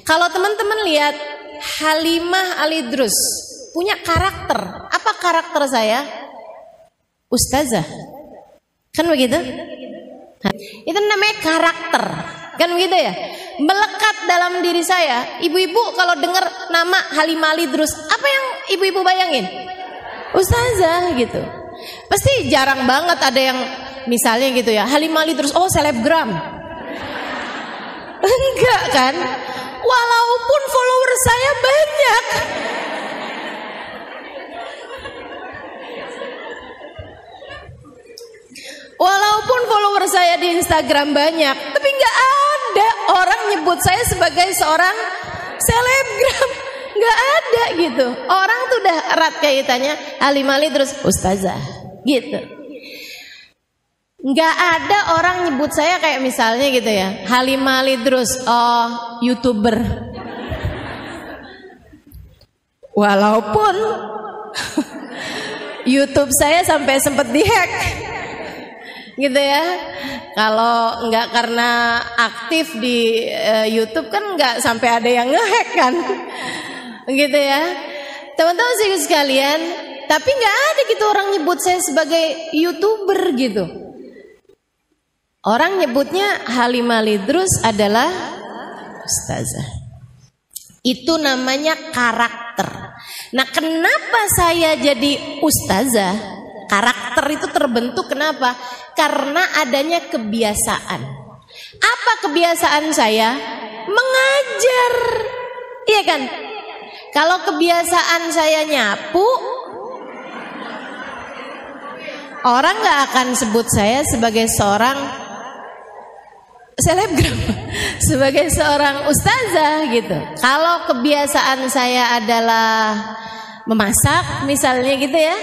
Kalau teman-teman lihat Halimah Al-Idrus punya karakter. Apa karakter saya? Ustazah. Kan begitu? Itu namanya karakter. Kan begitu ya? Melekat dalam diri saya. Ibu-ibu kalau dengar nama Halimah Al-Idrus, apa yang ibu-ibu bayangin? Ustazah gitu. Pasti jarang banget ada yang misalnya gitu ya, Halimah Al-Idrus, oh selebgram. Enggak kan? Walaupun follower saya banyak. Walaupun follower saya di Instagram banyak, tapi nggak ada orang nyebut saya sebagai seorang selebgram. Nggak ada gitu. Orang tuh udah erat kaitannya Halimah Al-Idrus ustazah gitu. Nggak ada orang nyebut saya kayak misalnya gitu ya, Halimah Al-Idrus, oh YouTuber. Walaupun YouTube saya sampai sempet dihack gitu ya. Kalau nggak karena aktif di YouTube kan nggak sampai ada yang ngehack kan, gitu ya. Teman-teman sekalian, tapi nggak ada gitu orang nyebut saya sebagai YouTuber gitu. Orang nyebutnya Halimah Al-Idrus adalah ustazah. Itu namanya karakter. Nah, kenapa saya jadi ustazah? Karakter itu terbentuk kenapa? Karena adanya kebiasaan. Apa kebiasaan saya? Mengajar. Iya kan? Kalau kebiasaan saya nyapu, orang gak akan sebut saya sebagai seorang selebgram, sebagai seorang ustazah gitu. Kalau kebiasaan saya adalah memasak misalnya gitu ya,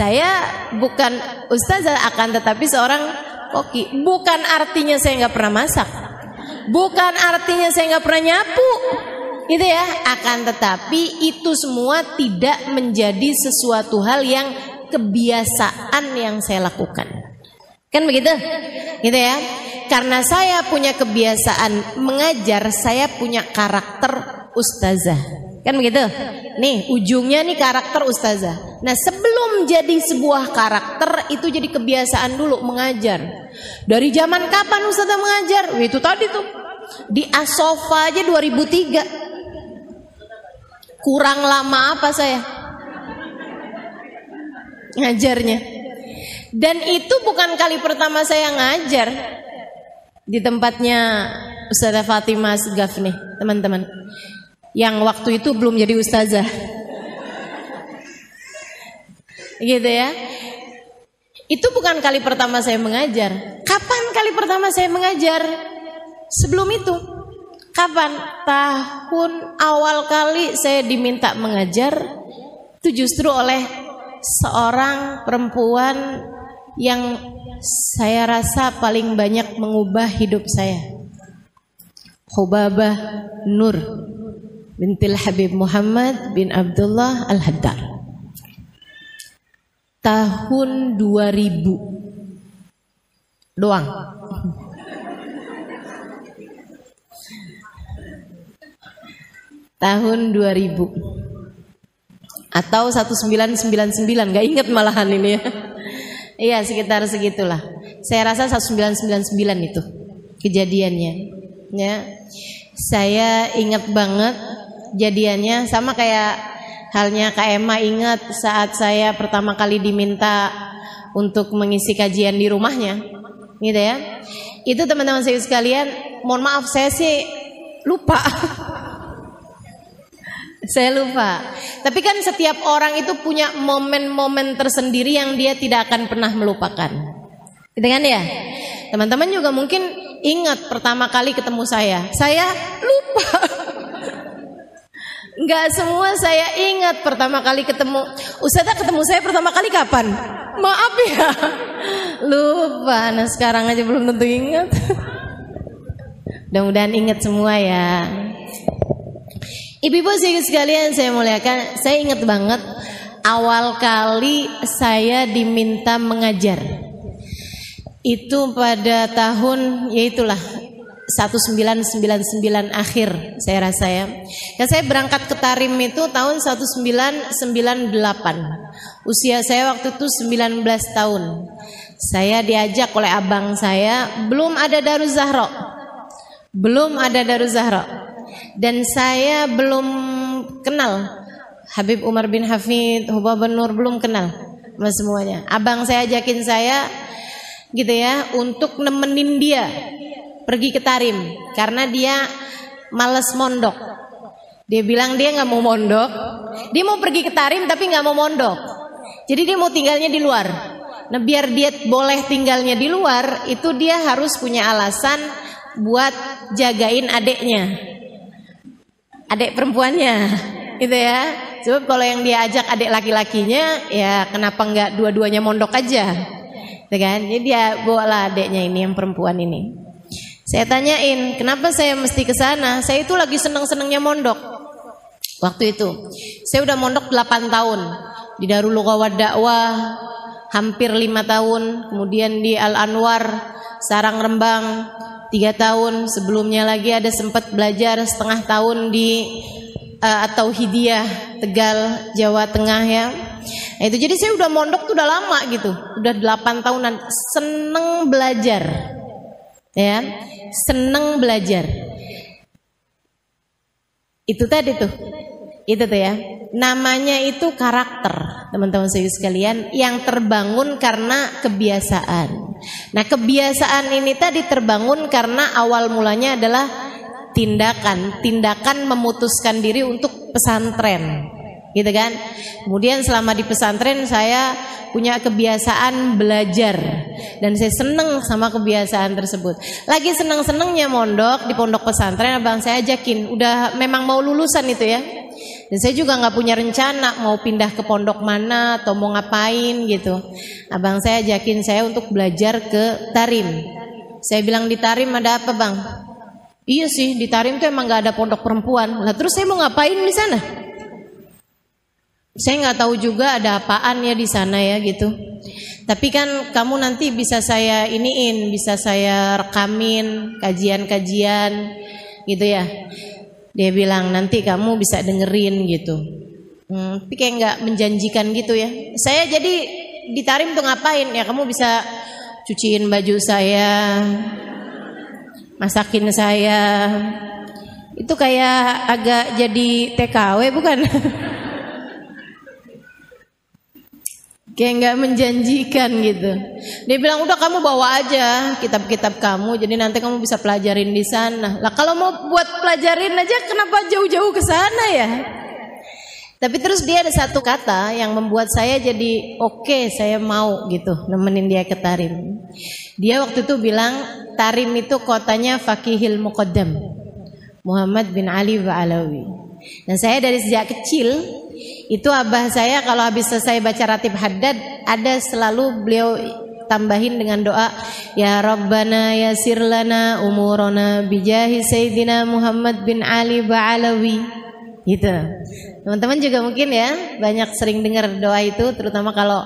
saya bukan ustazah akan tetapi seorang koki. Bukan artinya saya nggak pernah masak, bukan artinya saya nggak pernah nyapu, gitu ya. Akan tetapi itu semua tidak menjadi sesuatu hal yang kebiasaan yang saya lakukan. Kan begitu, gitu ya. Karena saya punya kebiasaan mengajar, saya punya karakter ustazah. Kan begitu? Nih, ujungnya nih karakter ustazah. Nah, sebelum jadi sebuah karakter, itu jadi kebiasaan dulu mengajar. Dari zaman kapan ustazah mengajar? Itu tadi tuh. Di Asofa aja 2003. Kurang lama apa saya ngajarnya? Dan itu bukan kali pertama saya ngajar di tempatnya Ustazah Fatimah Segaf nih, teman-teman. Yang waktu itu belum jadi ustazah. Gitu ya. Itu bukan kali pertama saya mengajar. Kapan kali pertama saya mengajar? Sebelum itu. Kapan? Tahun awal kali saya diminta mengajar itu justru oleh seorang perempuan yang saya rasa paling banyak mengubah hidup saya. Hubabah Nur bintil Habib Muhammad bin Abdullah Al-Haddar. Tahun 2000 doang. Tahun 2000 atau 1999, gak inget malahan ini ya. Iya, sekitar segitulah. Saya rasa 1999 itu kejadiannya. Ya, saya ingat banget jadiannya, sama kayak halnya Kak Emma ingat saat saya pertama kali diminta untuk mengisi kajian di rumahnya, gitu ya. Itu teman-teman saya sekalian, mohon maaf saya sih lupa. Saya lupa. Tapi kan setiap orang itu punya momen-momen tersendiri yang dia tidak akan pernah melupakan. Gitu kan ya? Teman-teman juga mungkin ingat pertama kali ketemu saya. Saya lupa. Enggak semua saya ingat pertama kali ketemu. Ustazah ketemu saya pertama kali kapan? Maaf ya. Lupa. Nah, sekarang aja belum tentu ingat. Mudah-mudahan ingat semua ya. Ibu-ibu sekalian saya muliakan, saya ingat banget awal kali saya diminta mengajar. Itu pada tahun, ya itulah 1999 akhir saya rasa ya. Saya berangkat ke Tarim itu tahun 1998. Usia saya waktu itu 19 tahun. Saya diajak oleh abang saya, belum ada Daruz Zahra. Dan saya belum kenal Habib Umar bin Hafid, Hubab Nur, belum kenal sama semuanya. Abang saya ajakin saya gitu ya untuk nemenin dia pergi ke Tarim karena dia males mondok. Dia bilang dia nggak mau mondok, dia mau pergi ke Tarim tapi nggak mau mondok. Jadi dia mau tinggalnya di luar. Nah biar dia boleh tinggalnya di luar, itu dia harus punya alasan buat jagain adeknya, adek perempuannya, gitu ya. Sebab kalau yang dia ajak adek laki-lakinya, ya kenapa nggak dua-duanya mondok aja, gitu kan? Jadi dia bawalah adeknya ini yang perempuan ini. Saya tanyain, kenapa saya mesti ke sana? Saya itu lagi seneng-senengnya mondok. Waktu itu, saya udah mondok 8 tahun di Darul Lughah wa Dakwah, hampir 5 tahun, kemudian di Al Anwar, Sarang Rembang 3 tahun, sebelumnya lagi ada sempat belajar setengah tahun di atau Hidiyah Tegal, Jawa Tengah ya. Nah, itu jadi saya udah mondok tuh udah lama gitu, udah 8 tahunan, seneng belajar. Ya, seneng belajar. Itu tadi tuh. Itu tuh ya. Namanya itu karakter, teman-teman sekalian, yang terbangun karena kebiasaan. Nah, kebiasaan ini tadi terbangun karena awal mulanya adalah tindakan memutuskan diri untuk pesantren. Gitu kan? Kemudian selama di pesantren saya punya kebiasaan belajar dan saya seneng sama kebiasaan tersebut. Lagi seneng-senengnya mondok di pondok pesantren, abang saya ajakin, udah memang mau lulusan itu ya. Dan saya juga nggak punya rencana mau pindah ke pondok mana atau mau ngapain gitu. Abang saya ajakin saya untuk belajar ke Tarim. Saya bilang, di Tarim ada apa bang? Iya sih, di Tarim tuh emang nggak ada pondok perempuan. Nah terus saya mau ngapain di sana? Saya nggak tahu juga ada apaan ya di sana ya gitu. Tapi kan kamu nanti bisa saya iniin, bisa saya rekamin kajian-kajian gitu ya. Dia bilang nanti kamu bisa dengerin gitu. Tapi kayak nggak menjanjikan gitu ya. Saya jadi di Tarim tuh ngapain ya? Kamu bisa cuciin baju saya, masakin saya. Itu kayak agak jadi TKW bukan? Kayak nggak menjanjikan gitu. Dia bilang udah kamu bawa aja kitab-kitab kamu, jadi nanti kamu bisa pelajarin di sana. Lah kalau mau buat pelajarin aja kenapa jauh-jauh ke sana ya? Tapi terus dia ada satu kata yang membuat saya jadi oke, saya mau gitu nemenin dia ke Tarim. Dia waktu itu bilang Tarim itu kotanya Faqihil Muqaddam Muhammad bin Ali Ba'alawi. Dan saya dari sejak kecil itu abah saya kalau habis selesai baca Ratib Haddad ada selalu beliau tambahin dengan doa, ya Rabbana yasir lana umurana bijahi Sayyidina Muhammad bin Ali Ba'alawi gitu. Teman-teman juga mungkin ya banyak sering dengar doa itu, terutama kalau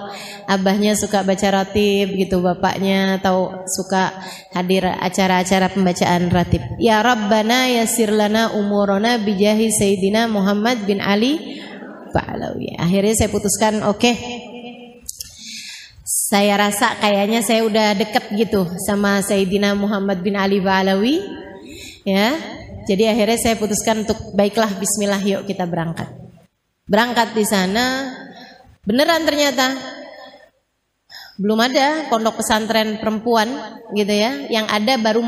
abahnya suka baca ratib gitu, bapaknya atau suka hadir acara-acara pembacaan ratib. Ya Rabbana yasir lana umurana bijahi Sayyidina Muhammad bin Ali Ba'alawi. Akhirnya saya putuskan oke. Saya rasa kayaknya saya udah deket gitu sama Sayyidina Muhammad bin Ali Ba'alawi ya. Jadi akhirnya saya putuskan untuk baiklah bismillah yuk kita berangkat. Berangkat di sana beneran ternyata belum ada pondok pesantren perempuan gitu ya. Yang ada baru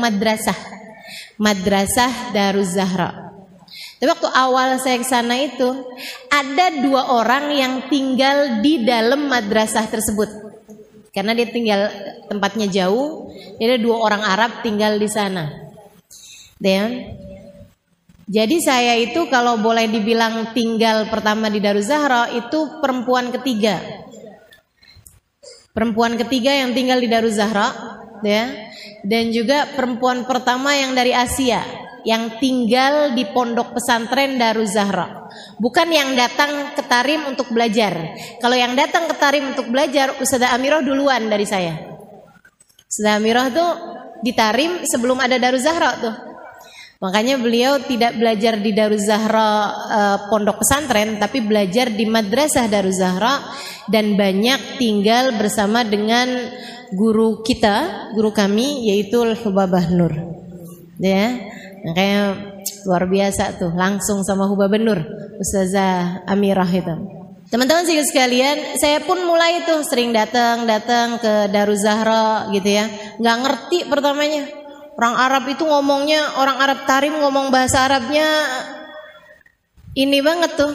madrasah Daruz Zahra. Tapi waktu awal saya ke sana itu ada 2 orang yang tinggal di dalam madrasah tersebut. Karena dia tinggal tempatnya jauh, ada 2 orang Arab tinggal di sana. Dan jadi saya itu kalau boleh dibilang tinggal pertama di Daruz Zahra itu perempuan ketiga. Perempuan ketiga yang tinggal di Daruz Zahra ya. Dan juga perempuan pertama yang dari Asia yang tinggal di pondok pesantren Daruz Zahra. Bukan yang datang ke Tarim untuk belajar. Kalau yang datang ke Tarim untuk belajar Ustazah Amirah duluan dari saya. Ustazah Amirah tuh di Tarim sebelum ada Daruz Zahra tuh. Makanya beliau tidak belajar di Daruz Zahra pondok pesantren, tapi belajar di madrasah Daruz Zahra dan banyak tinggal bersama dengan guru kita, guru kami yaitu Hubabah Nur. Ya, makanya luar biasa tuh, langsung sama Hubabah Nur, Ustazah Amirah itu. Teman-teman sekalian, saya pun mulai tuh sering datang ke Daruz Zahra gitu ya. Nggak ngerti pertamanya. Orang Arab itu ngomongnya, orang Arab Tarim ngomong bahasa Arabnya ini banget tuh,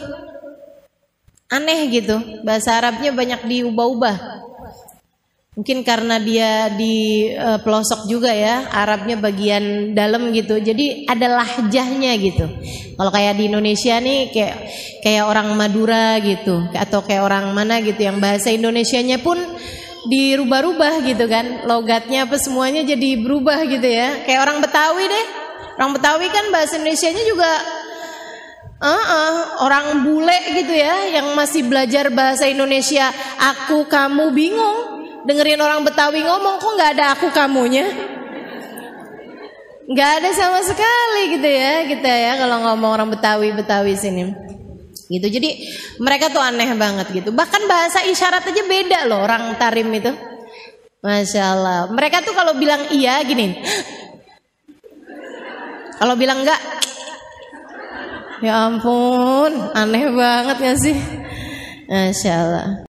aneh gitu. Bahasa Arabnya banyak diubah-ubah. Mungkin karena dia di pelosok juga ya, Arabnya bagian dalam gitu. Jadi ada lahjahnya gitu. Kalau kayak di Indonesia nih kayak orang Madura gitu, atau kayak orang mana gitu yang bahasa Indonesianya pun dirubah-rubah gitu kan, logatnya apa semuanya jadi berubah gitu ya. Kayak orang Betawi deh, orang Betawi kan bahasa Indonesianya juga orang bule gitu ya, yang masih belajar bahasa Indonesia aku kamu bingung, dengerin orang Betawi ngomong kok nggak ada aku kamunya, nggak ada sama sekali gitu ya kita ya kalau ngomong orang Betawi sini. Gitu. Jadi mereka tuh aneh banget gitu. Bahkan bahasa isyarat aja beda loh orang Tarim itu. Masya Allah. Mereka tuh kalau bilang iya gini. Kalau bilang enggak, ya ampun, aneh banget gak sih? Masya Allah.